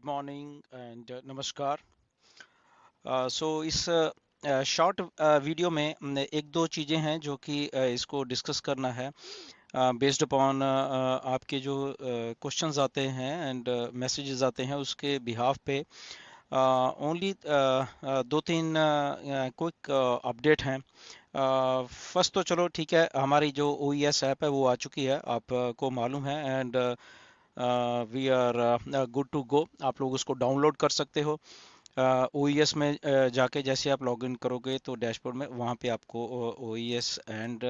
Good morning and नमस्कार। इस short video में एक दो चीज़ें हैं जो कि इसको डिस्कस करना है बेस्ड अपॉन आपके जो क्वेश्चंस आते हैं एंड मैसेजेस आते हैं उसके बिहाफ पे ओनली दो तीन क्विक अपडेट हैं। फर्स्ट तो चलो ठीक है, हमारी जो OES ऐप है वो आ चुकी है, आपको मालूम है, and we are good to go. आप लोग उसको डाउनलोड कर सकते हो। OES में जाके जैसे आप लॉगिन करोगे तो डैशबोर्ड में वहाँ पे आपको OES एंड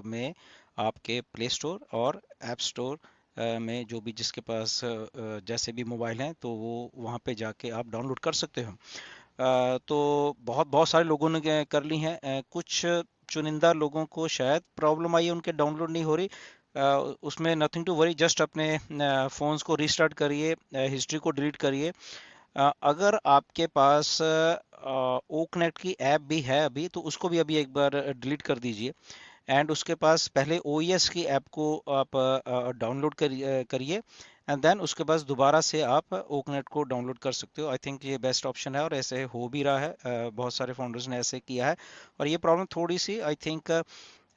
में आपके प्ले स्टोर और ऐप स्टोर में जो भी जिसके पास जैसे भी मोबाइल हैं तो वो वहाँ पे जाके आप डाउनलोड कर सकते हो। तो बहुत बहुत सारे लोगों ने कर ली हैं। कुछ चुनिंदा लोगों को शायद प्रॉब्लम आई है, उनके डाउनलोड नहीं हो रही। उसमें नथिंग टू वरी, जस्ट अपने फ़ोन्स को रीस्टार्ट करिए, हिस्ट्री को डिलीट करिए। अगर आपके पास ओकनेट की ऐप भी है अभी तो उसको भी अभी एक बार डिलीट कर दीजिए, एंड उसके पास पहले OES की ऐप को आप डाउनलोड करिए, एंड देन उसके पास दोबारा से आप ओकनेट को डाउनलोड कर सकते हो। आई थिंक ये बेस्ट ऑप्शन है और ऐसे हो भी रहा है। बहुत सारे फाउंडर्स ने ऐसे किया है। और ये प्रॉब्लम थोड़ी सी आई थिंक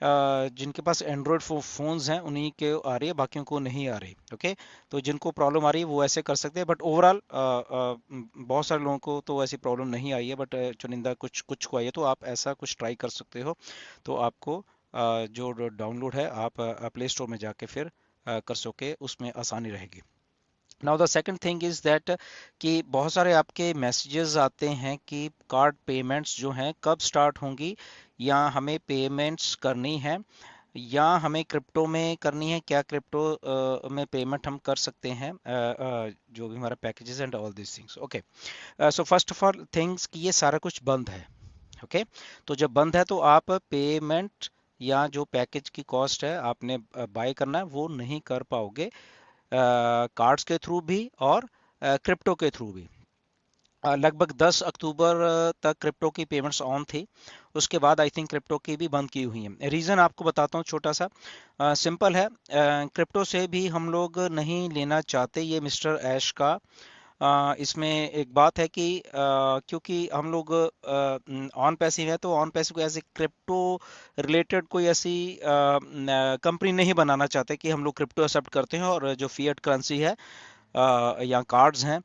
जिनके पास एंड्रॉयड फोन्स हैं उन्हीं के आ रही है, बाकियों को नहीं आ रही। ओके, तो जिनको प्रॉब्लम आ रही है वो ऐसे कर सकते हैं, बट ओवरऑल बहुत सारे लोगों को तो ऐसी प्रॉब्लम नहीं आई है, बट चुनिंदा कुछ कुछ को आई है। तो आप ऐसा कुछ ट्राई कर सकते हो, तो आपको जो डाउनलोड है आप प्ले स्टोर में जाके फिर कर सके, उसमें आसानी रहेगी। Now the second thing is that कि बहुत सारे आपके मैसेजेस आते हैं कि कार्ड पेमेंट्स जो हैं कब स्टार्ट होंगी, या हमें पेमेंट्स करनी है, या हमें क्रिप्टो में करनी है, क्या क्रिप्टो में पेमेंट हम कर सकते हैं, जो भी हमारा packages and all this things. Okay, so first of all things कि ये सारा कुछ बंद है। ओके, तो जब बंद है तो आप पेमेंट या जो पैकेज की कॉस्ट है आपने बाय करना है वो नहीं कर पाओगे, कार्ड्स के थ्रू भी और क्रिप्टो के थ्रू भी। लगभग 10 अक्टूबर तक क्रिप्टो की पेमेंट्स ऑन थी। उसके बाद आई थिंक क्रिप्टो की भी बंद की हुई है। रीज़न आपको बताता हूँ छोटा सा, सिंपल है। क्रिप्टो से भी हम लोग नहीं लेना चाहते, ये मिस्टर ऐश का इसमें एक बात है कि क्योंकि हम लोग ऑन पैसिव है, तो ऑन पैसिव को ऐसे क्रिप्टो रिलेटेड कोई ऐसी कंपनी नहीं बनाना चाहते कि हम लोग क्रिप्टो एक्सेप्ट करते हैं और जो फिएट करेंसी है या कार्ड्स हैं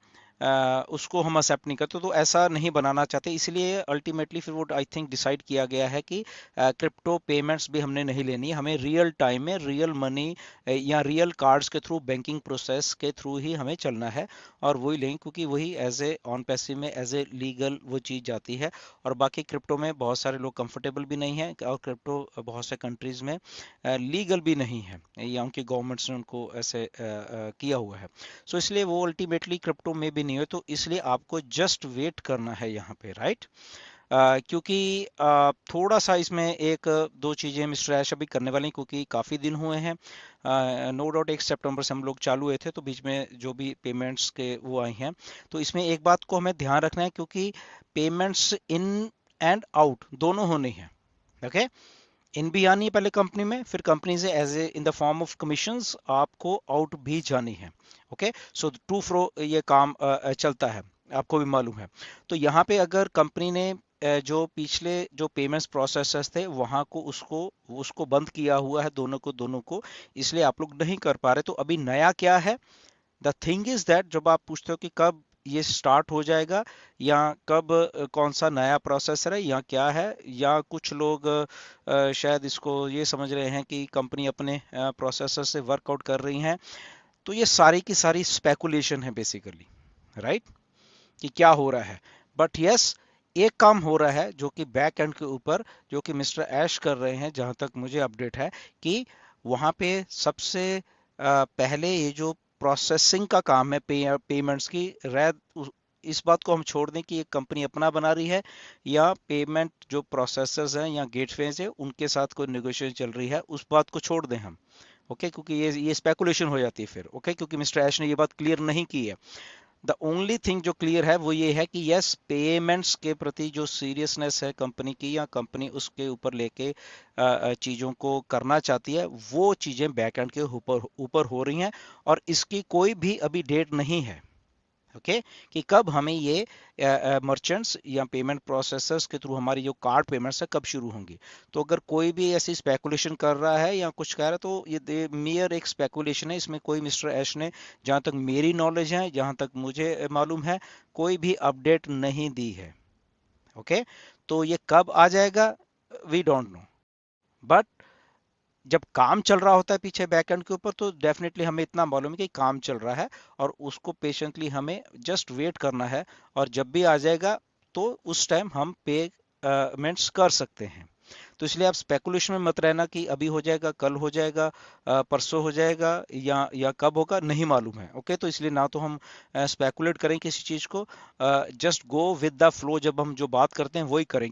उसको हम एक्सेप्ट नहीं करते, तो ऐसा नहीं बनाना चाहते। इसलिए अल्टीमेटली फिर वो आई थिंक डिसाइड किया गया है कि क्रिप्टो पेमेंट्स भी हमने नहीं लेनी है, हमें रियल टाइम में रियल मनी या रियल कार्ड्स के थ्रू बैंकिंग प्रोसेस के थ्रू ही हमें चलना है, और वही लेंगे क्योंकि वही एज ए ऑन पैसिव में एज ए लीगल वो चीज़ जाती है। और बाकी क्रिप्टो में बहुत सारे लोग कंफर्टेबल भी नहीं है, और क्रिप्टो बहुत से कंट्रीज में लीगल भी नहीं है, या उनकी गवर्नमेंट्स ने उनको ऐसे किया हुआ है। सो इसलिए वो अल्टीमेटली क्रिप्टो में भी नहीं है, तो इसलिए आपको जस्ट वेट करना है यहाँ पे, राइट। क्योंकि थोड़ा सा इसमें एक दो चीज़ें मिस्टर ऐश अभी करने वाले हैं, क्योंकि काफ़ी दिन हुए हैं। नो डाउट 1 सितंबर से हम लोग चालू हुए थे, तो बीच में जो भी पेमेंट्स के वो आई हैं, तो इसमें एक बात को हमें ध्यान रखना है, क्योंकि पेमेंट्स इन एंड आउट दोनों होनी है। ओके, इन भी आनी है पहले कंपनी में, फिर कंपनी से as a in the form of commissions आपको आउट भी जानी है। ओके, सो टू फ्रो ये काम चलता है, आपको भी मालूम है। तो यहाँ पे अगर कंपनी ने जो पिछले जो पेमेंट्स प्रोसेसर्स थे वहाँ को उसको उसको बंद किया हुआ है, दोनों को, इसलिए आप लोग नहीं कर पा रहे। तो अभी नया क्या है, द थिंग इज दैट जब आप पूछते हो कि कब ये स्टार्ट हो जाएगा, या कब कौन सा नया प्रोसेसर है या क्या है, या कुछ लोग शायद इसको ये समझ रहे हैं कि कंपनी अपने प्रोसेसर से वर्कआउट कर रही हैं, तो ये सारी की सारी स्पेकुलेशन है बेसिकली, राइट, कि क्या हो रहा है। बट यस, एक काम हो रहा है जो कि बैक एंड के ऊपर, जो कि मिस्टर ऐश कर रहे हैं, जहां तक मुझे अपडेट है, कि वहां पे सबसे पहले ये जो प्रोसेसिंग का काम है पेमेंट्स की, इस बात को हम छोड़ दें कि ये कंपनी अपना बना रही है, या पेमेंट जो प्रोसेसर्स हैं या गेटवेज है उनके साथ कोई नेगोशिएशन चल रही है, उस बात को छोड़ दें हम। ओके, क्योंकि ये स्पेकुलेशन हो जाती है फिर। ओके, क्योंकि मिस्टर ऐश ने ये बात क्लियर नहीं की है। द ओनली थिंग जो क्लियर है वो ये है कि यस, पेमेंट्स के प्रति जो सीरियसनेस है कंपनी की, या कंपनी उसके ऊपर लेके चीज़ों को करना चाहती है, वो चीज़ें बैकएंड के ऊपर ऊपर हो रही हैं, और इसकी कोई भी अभी डेट नहीं है। ओके कि कब हमें ये मर्चेंट्स या पेमेंट प्रोसेसर्स के थ्रू हमारी जो कार्ड पेमेंट्स है कब शुरू होंगी। तो अगर कोई भी ऐसी स्पेकुलेशन कर रहा है या कुछ कह रहा है तो ये मियर एक स्पेकुलेशन है, इसमें कोई मिस्टर ऐश ने, जहां तक मेरी नॉलेज है, जहां तक मुझे मालूम है, कोई भी अपडेट नहीं दी है। ओके तो ये कब आ जाएगा वी डोंट नो, बट जब काम चल रहा होता है पीछे बैकएंड के ऊपर तो डेफिनेटली हमें इतना मालूम है कि काम चल रहा है और उसको पेशेंटली हमें जस्ट वेट करना है, और जब भी आ जाएगा तो उस टाइम हम पेमेंट्स कर सकते हैं। तो इसलिए आप स्पेकुलेशन में मत रहना कि अभी हो जाएगा, कल हो जाएगा, परसों हो जाएगा, या कब होगा नहीं मालूम है। ओके तो इसलिए ना तो हम स्पेकुलेट करें किसी चीज को, just go with the flow, जब हम जो बात करते हैं वही करें।